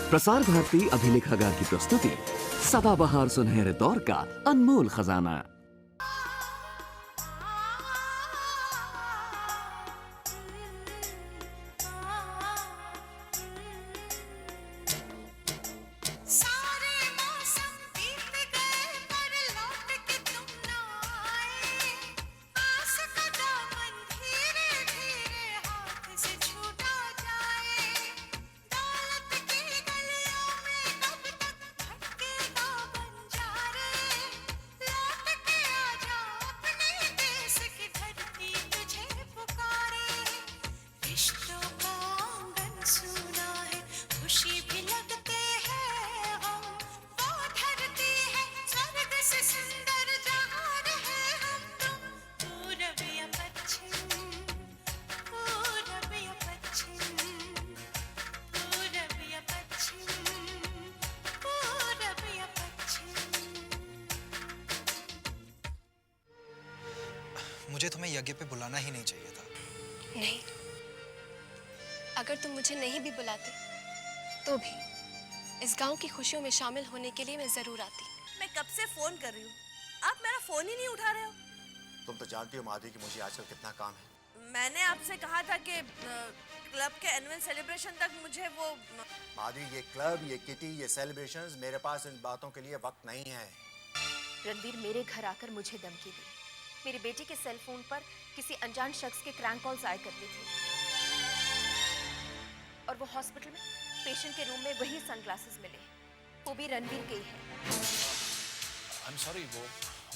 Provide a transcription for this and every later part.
प्रसार भारती अभिलेखागार की प्रस्तुति सदाबहार सुनहरे दौर का अनमोल खजाना। मुझे तुम्हें यज्ञ पे बुलाना ही नहीं चाहिए था। नहीं, अगर तुम मुझे नहीं भी बुलाते तो भी इस गांव की खुशियों में शामिल होने के लिए मैं जरूर आती। मैं कब से फोन कर रही हूँ, आप मेरा फोन ही नहीं उठा रहे हो। तुम तो जानती हो माधवी कि मुझे आजकल कितना काम है। मैंने आपसे कहा था कि क्लब के एनुअल सेलिब्रेशन तक मुझे वो माधवी, ये क्लब, ये किटी, ये सेलिब्रेशंस, मेरे पास इन बातों के लिए वक्त नहीं है। रणवीर मेरे घर आकर मुझे धमकी दी। मेरी बेटी के सेल फोन पर किसी अनजान शख्स के क्रैंक कॉल्स आया करते थे और वो हॉस्पिटल में पेशेंट के रूम में वही सनग्लासेस मिले, वो भी रणवीर के ही हैं। आई एम सॉरी, वो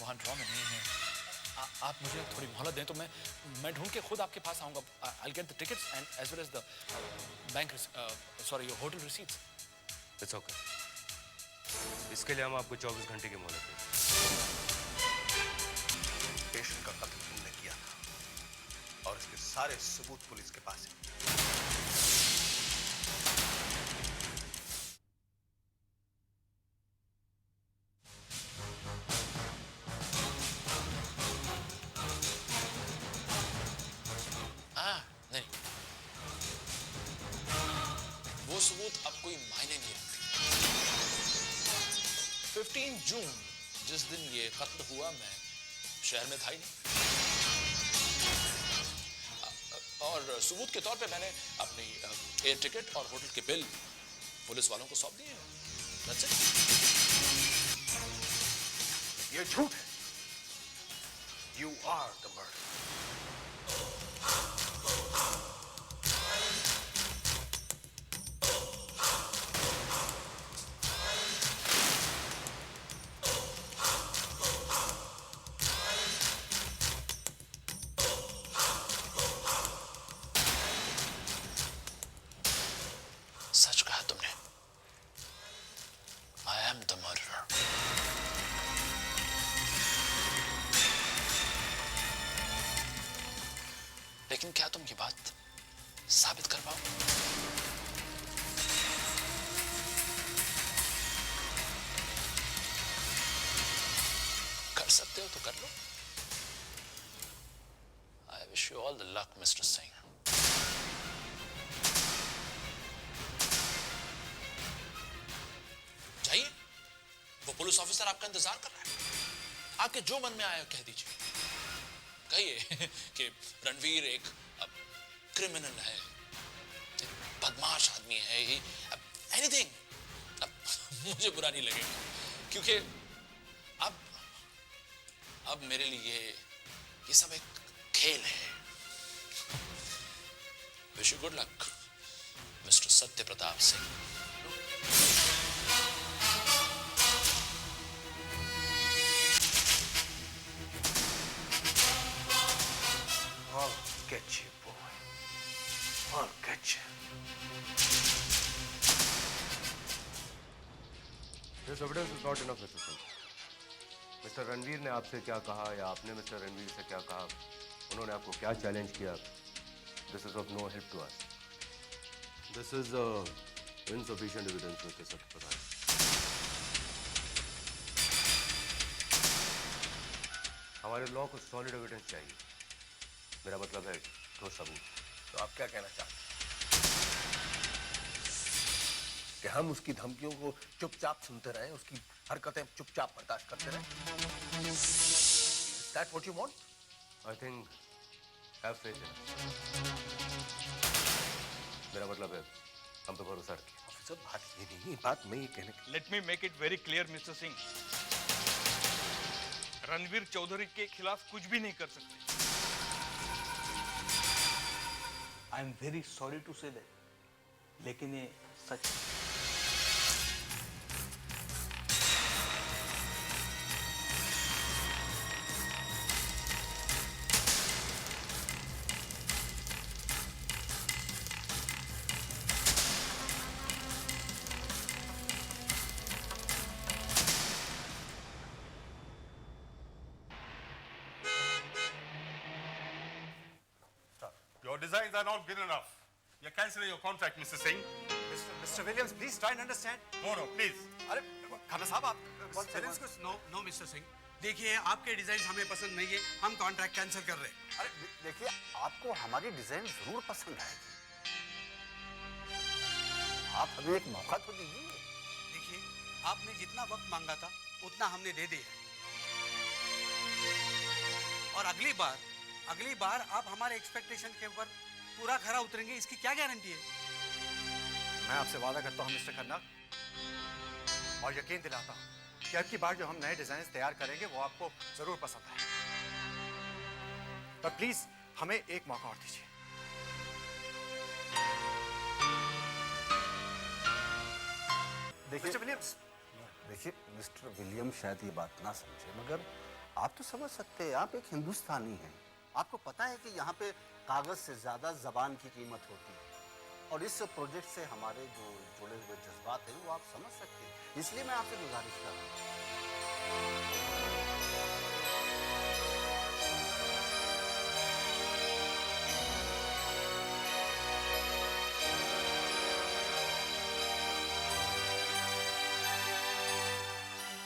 वहाँ ड्रॉ में नहीं है। आप मुझे थोड़ी मोहलत दें तो मैं ढूंढ के खुद आपके पास आऊँगा। I will get the tickets and as well as the bank sorry hotel receipts. It's okay, इसके लिए हम आपको 24 घंटे की मोहलत दें। पेशेंट का कत्ल तुमने किया था और इसके सारे सबूत पुलिस के पास है। नहीं, वो सबूत अब कोई मायने नहीं रखते। 15 जून जिस दिन ये कत्ल हुआ, मैं शहर में था ही नहीं और सबूत के तौर पे मैंने अपनी एयर टिकट और होटल के बिल पुलिस वालों को सौंप दिए हैं। That's it. ये झूठ है। You are the murderer. सच कहा तुमने। I am the murderer. लेकिन क्या तुम ये बात साबित कर पाओ? कर सकते हो तो कर लो। I wish you all the luck, Mr. Singh. जाइए, वो पुलिस ऑफिसर आपका इंतजार कर रहा है। आपके जो मन में आया कह दीजिए। कहिए कि रणवीर एक क्रिमिनल है, एक बदमाश आदमी है, एनीथिंग। मुझे बुरा नहीं लगेगा क्योंकि अब मेरे लिए ये सब एक खेल है। Wish you good luck, mister Satya Pratap Singh. I'll get you, boy. I'll get you. This evidence is not enough, Mr. Singh. Mister Ranveer ने आपसे क्या कहा या आपने मिस्टर रणवीर से क्या कहा, उन्होंने आपको क्या चैलेंज किया, this is of no help to us. This is insufficient evidence, Mr. Satya Pradhan. हमारे लॉ को सॉलिड एविडेंस चाहिए। मेरा मतलब है ठोस सबूत। तो आप क्या कहना चाहते हैं? कि हम उसकी धमकियों को चुपचाप सुनते रहें, उसकी हरकतें चुपचाप बर्दाश्त करते रहें? Is that what you want? I think have faith in us. मेरा मतलब है हम पे भरोसा रखिए। ऑफिसर, बात ये नहीं, बात मैं ये कहने की। Let me make it very clear mister Singh, Ranveer Chaudhary के खिलाफ कुछ भी नहीं कर सकते। I am very sorry to say that, लेकिन ये सच है। Your designs are not good enough. You're canceling your contract, Mr. Singh. Mr. Williams, please try and understand. No, please. अरे खाना साहब आप Williams को नो मिस्टर सिंह, देखिए आपके डिजाइन हमें पसंद नहीं है, हम कॉन्ट्रैक्ट कैंसिल कर रहे हैं। अरे देखिए आपको हमारी डिजाइन जरूर पसंद आएगी, आप हमें एक मौका तो दीजिए। देखिए आपने जितना वक्त मांगा था उतना हमने दे दिया, और अगली बार आप हमारे एक्सपेक्टेशन के ऊपर पूरा खरा उतरेंगे, इसकी क्या गारंटी है? मैं आपसे वादा करता हूं मिस्टर खन्ना, और यकीन दिलाता हूं कि अब की बार जो हम नए डिजाइन तैयार करेंगे वो आपको जरूर पसंद आएगा। पर प्लीज हमें एक मौका और दीजिए। देखिए मिस्टर विलियम शायद ये बात ना समझे, मगर आप तो समझ सकते हैं, आप एक हिंदुस्तानी हैं। आपको पता है कि यहाँ पे कागज से ज्यादा जबान की कीमत होती है, और इस प्रोजेक्ट से हमारे जो जुड़े हुए जज्बात हैं वो आप समझ सकते हैं, इसलिए मैं आपसे गुजारिश कर रहा हूँ।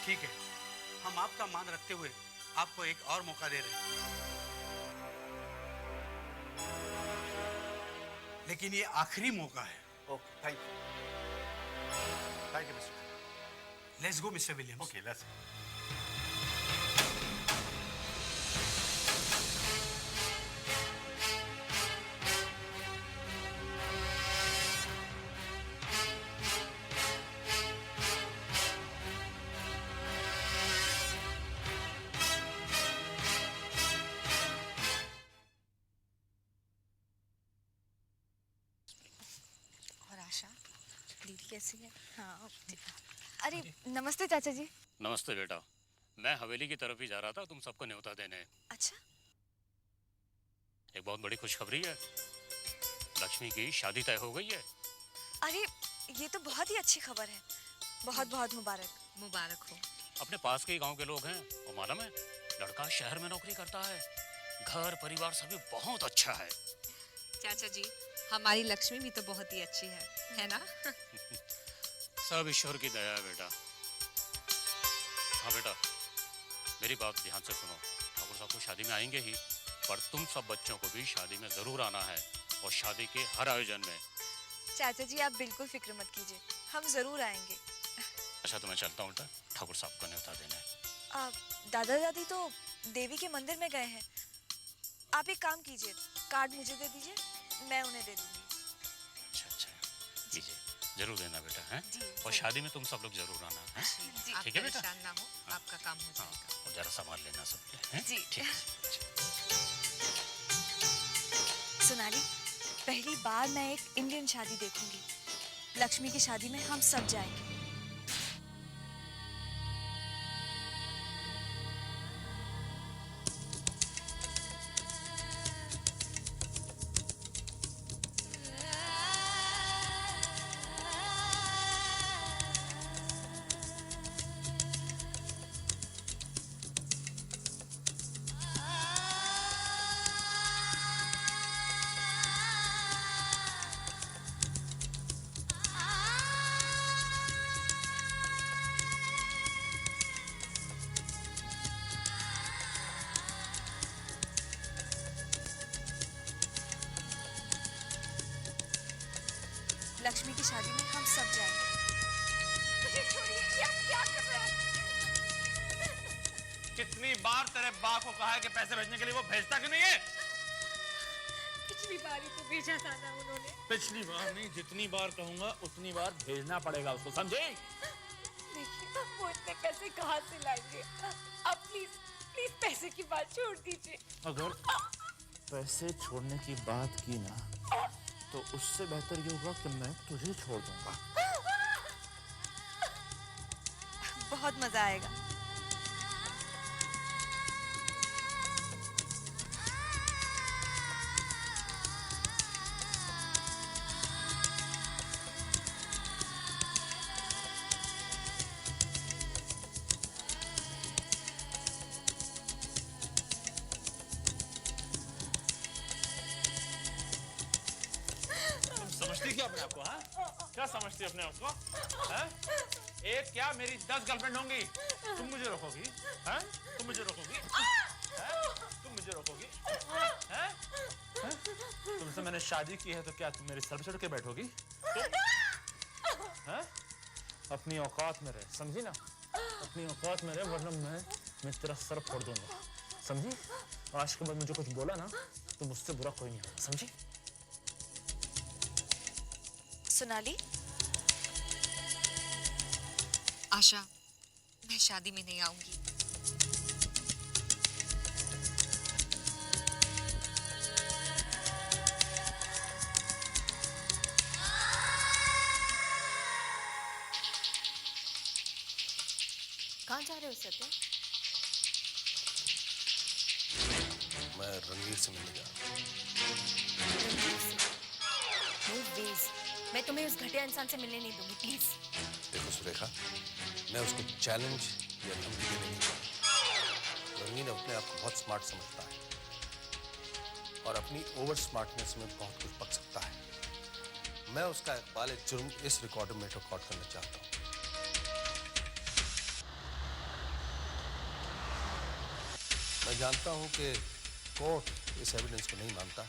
ठीक है, हम आपका मान रखते हुए आपको एक और मौका दे रहे हैं, लेकिन ये आखिरी मौका है। Okay, thank you mister. Let's go mister Williams. Okay, let's. और आशा दीदी कैसी है? हाँ अरे नमस्ते चाचा जी। नमस्ते बेटा, मैं हवेली की तरफ ही जा रहा था तुम सबको न्योता देने। अच्छा, एक बहुत बड़ी खुशखबरी है, लक्ष्मी की शादी तय हो गई है। अरे ये तो बहुत ही अच्छी खबर है, बहुत बहुत मुबारक। मुबारक हो। अपने पास के ही गांव के लोग हैं, वो मालूम है लड़का शहर में नौकरी करता है, घर परिवार सभी बहुत अच्छा है। चाचा जी हमारी लक्ष्मी भी तो बहुत ही अच्छी है ना? सब ईश्वर की दया है बेटा। हाँ बेटा, मेरी बात ध्यान से सुनो, ठाकुर साहब तो शादी में आएंगे ही, पर तुम सब बच्चों को भी शादी में जरूर आना है, और शादी के हर आयोजन में। चाचा जी आप बिल्कुल फिक्र मत कीजिए, हम जरूर आएंगे। अच्छा तो मैं चलता हूँ बेटा, ठाकुर साहब को न्योता देने। दादा दादी तो देवी के मंदिर में गए हैं, आप एक काम कीजिए, कार्ड मुझे दे दीजिए, मैं उन्हें दे दूंगी। अच्छा कीजिए, जरूर देना बेटा, हैं? जी, और शादी में तुम सब लोग जरूर आना, हैं? ठीक है बेटा? परेशान ना हो, आपका काम हो हाँ, और जरा संभाल लेना सब, हैं? जी। ठीक है। सोनाली, पहली बार मैं एक इंडियन शादी देखूंगी। लक्ष्मी की शादी में हम सब जाएंगे। लक्ष्मी की शादी में हम सब जाएंगे। मुझे छोड़िए, ये आप क्या कर रहे हैं? कितनी बार तेरे बाप को कहा है कि पैसे भेजने के लिए, वो भेजता क्यों नहीं है? पिछली बार ही तो भेजा था ना उन्होंने। पिछली बार नहीं, जितनी बार कहूंगा उतनी बार भेजना पड़ेगा उसको, समझे? देखिए वो इतने पैसे कहाँ से लाएंगे? आप प्लीज प्लीज पैसे की बात छोड़ दीजिए। अगर पैसे छोड़ने की बात की ना, तो उससे बेहतर ये होगा कि मैं तुझे छोड़ दूंगा। बहुत मजा आएगा। समझती क्या अपने आप को? हाँ, क्या समझती अपने आप को? हाँ? एक क्या मेरी 10 गर्लफ्रेंड होंगी, तुम मुझे रोकोगी? हाँ? तुम मुझे रोकोगी? हाँ? तुम मुझे रोकोगी? हाँ? हाँ? तुमसे मैंने शादी की है तो क्या तुम मेरे सर पे चढ़ के बैठोगी? तुम? हाँ? अपनी औकात में रहे, समझी ना? अपनी औकात में रहे, वरना मैं तेरा सर फोड़ दूंगा, समझी? आज के बाद मुझे कुछ बोला ना तो मुझसे बुरा कोई नहीं होगा, समझी? सोनाली, आशा, मैं शादी में नहीं आऊंगी। कहाँ जा रहे हो सत्या? मैं रणवीर से मिलने जा रहा No ways. मैं तुम्हें उस घटिया इंसान से मिलने नहीं दूंगी, प्लीज। देखो सुरेखा, मैं उसको चैलेंज या धमकी देने नहीं दूंगा। रणवीर अपने आप को बहुत स्मार्ट समझता है और अपनी ओवर स्मार्टनेस में बहुत कुछ पक सकता है। मैं उसका इकबाल जुर्म इस रिकॉर्ड में रिकॉर्ड करना चाहता हूँ। मैं जानता हूँ कि कोर्ट इस एविडेंस को नहीं मानता,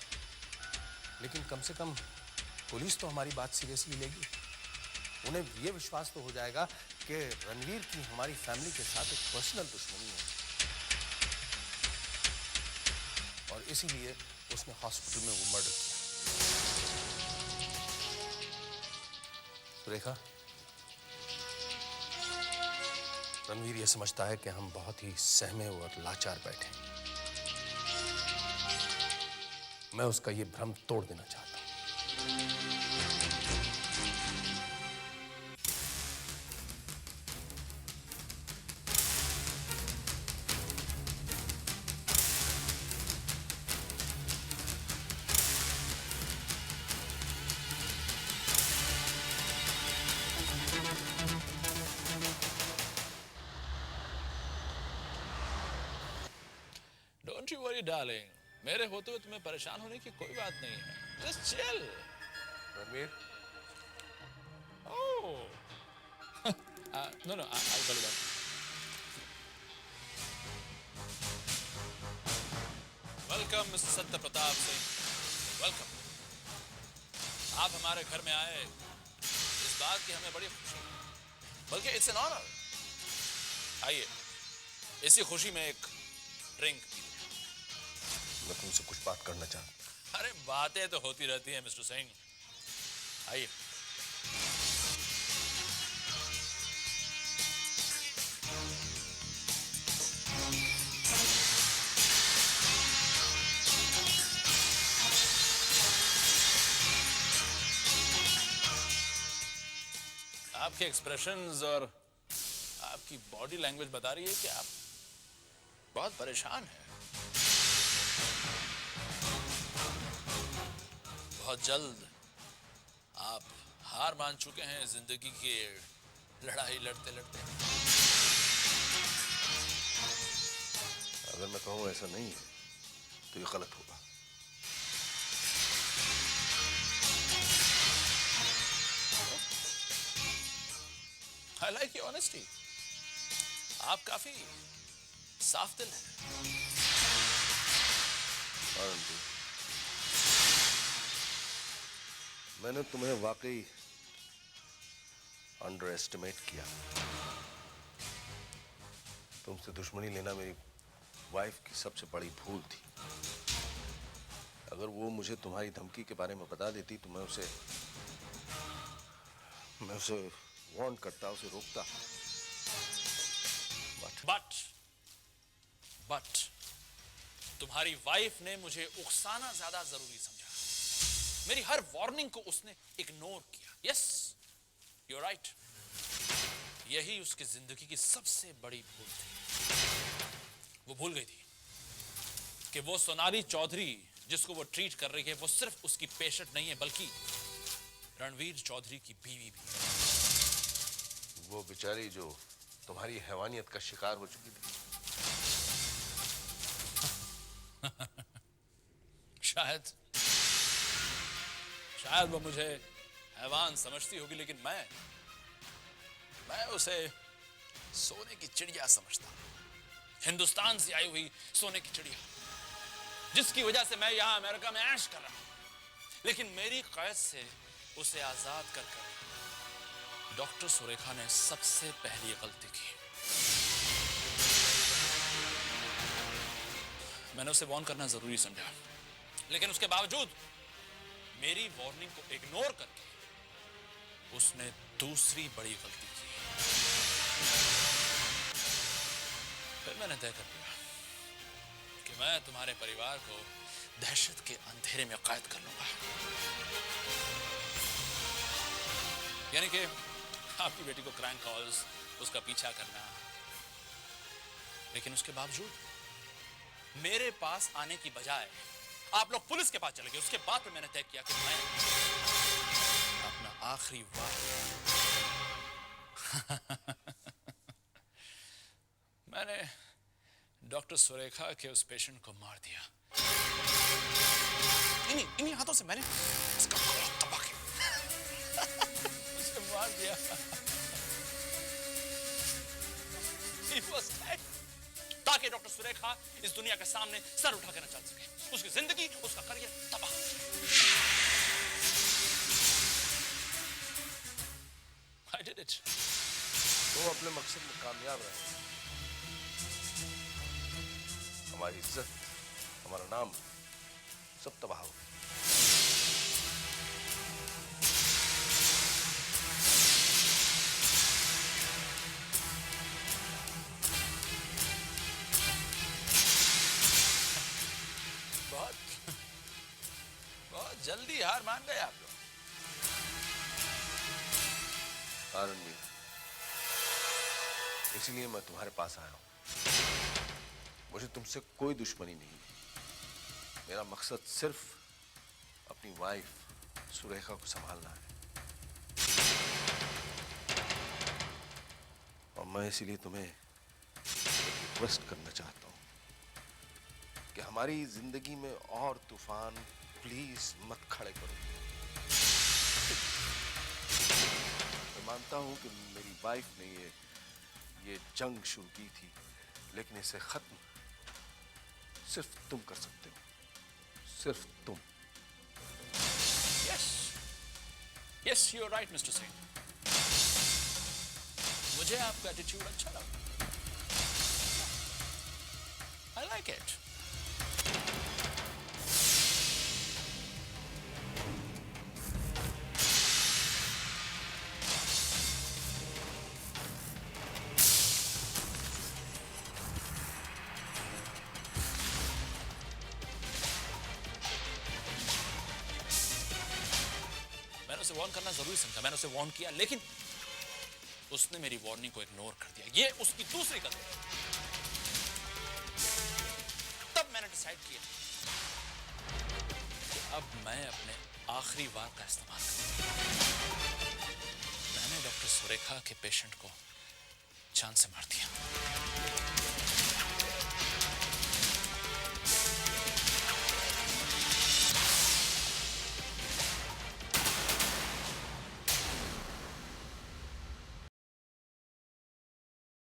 लेकिन कम से कम पुलिस तो हमारी बात सीरियसली लेगी। उन्हें यह विश्वास तो हो जाएगा कि रणवीर की हमारी फैमिली के साथ एक पर्सनल दुश्मनी है और इसीलिए उसने हॉस्पिटल में वो मर्डर किया। रेखा, रणवीर ये समझता है कि हम बहुत ही सहमे और लाचार बैठे हैं। मैं उसका ये भ्रम तोड़ देना चाहता हूं। Don't you worry, darling. मेरे होते हुए तुम्हें परेशान होने की कोई बात नहीं है. Just chill. Ranveer? Oh. No, I'll call you back. Welcome, Mr. Satya Pratap Singh. Welcome. आप हमारे घर में आए, इस बात की हमें बड़ी खुशी है. बल्कि it's an honor. आइए, इसी खुशी में एक ड्रिंक पीते हैं. मैं तुमसे कुछ बात करना चाहता हूं. अरे बातें तो होती रहती हैं मिस्टर सिंह. आइए. आपके एक्सप्रेशंस और आपकी बॉडी लैंग्वेज बता रही है कि आप बहुत परेशान हैं. बहुत जल्द आप हार मान चुके हैं जिंदगी की लड़ाई लड़ते लड़ते. अगर मैं कहूं ऐसा नहीं है तो ये गलत होगा. I like your honesty. आप काफी साफ दिल हैं. मैंने तुम्हें वाकई अंडर एस्टिमेट किया। तुमसे दुश्मनी लेना मेरी वाइफ की सबसे बड़ी भूल थी। अगर वो मुझे तुम्हारी धमकी के बारे में बता देती तो मैं उसे वार्न करता, उसे रोकता। बट तुम्हारी वाइफ ने मुझे उकसाना ज्यादा जरूरी समझा। मेरी हर वार्निंग को उसने इग्नोर किया। Yes, you are right. यही उसकी जिंदगी की सबसे बड़ी भूल थी। वो भूल गई थी कि वो सोनाली चौधरी जिसको वो ट्रीट कर रही है वो सिर्फ उसकी पेशेंट नहीं है बल्कि रणवीर चौधरी की बीवी भी है। वो बेचारी जो तुम्हारी हैवानियत का शिकार हो चुकी थी। शायद वो मुझे हैवान समझती होगी, लेकिन मैं उसे सोने की चिड़िया समझता हूं। हिंदुस्तान से आई हुई सोने की चिड़िया, जिसकी वजह से मैं यहां अमेरिका में ऐश कर रहा हूं। लेकिन मेरी कैद से उसे आजाद कर डॉक्टर सुरेखा ने सबसे पहली गलती की। मैंने उसे वार्न करना जरूरी समझा, लेकिन उसके बावजूद मेरी वार्निंग को इग्नोर करके उसने दूसरी बड़ी गलती की। फिर मैंने तय कर लिया कि मैं तुम्हारे परिवार को दहशत के अंधेरे में कैद कर लूंगा। यानी कि आपकी बेटी को क्रैंक कॉल्स, उसका पीछा करना, लेकिन उसके बावजूद मेरे पास आने की बजाय आप लोग पुलिस के पास चले गए। उसके बाद मैंने तय किया कि मैं अपना आखिरी वार मैंने डॉक्टर सुरेखा के उस पेशेंट को मार दिया। इन्हीं हाथों से मैंने उसका गला दबा के उसे मार दिया। He was dead. ताकि डॉक्टर सुरेखा इस दुनिया के सामने सर उठा के न चल सके। उसकी जिंदगी, उसका करियर तबाह। I did it. तो अपने मकसद में कामयाब रहे। हमारी इज्जत, हमारा नाम सब तबाह हो। बहुत जल्दी हार मान गए आप लोग। रणवीर, इसलिए मैं तुम्हारे पास आया हूं। मुझे तुमसे कोई दुश्मनी नहीं। मेरा मकसद सिर्फ अपनी वाइफ सुरेखा को संभालना है, और मैं इसीलिए तुम्हें रिक्वेस्ट करना चाहता हूं कि हमारी जिंदगी में और तूफान प्लीज मत खड़े करो। मैं मानता हूं कि मेरी वाइफ ने ये जंग शुरू की थी, लेकिन इसे खत्म सिर्फ तुम कर सकते हो, सिर्फ तुम। Yes, you are right mister Singh. मुझे आपका एटीट्यूड अच्छा लगा। I like it. उसे वार्न करना जरूरी समझा। मैंने उसे वार्न किया, लेकिन उसने मेरी वार्निंग को इग्नोर कर दिया। ये उसकी दूसरी गलती। तब मैंने डिसाइड किया कि अब मैं अपने आखिरी वार का इस्तेमाल करूंगा। मैंने डॉक्टर सुरेखा के पेशेंट को जान से मार दिया।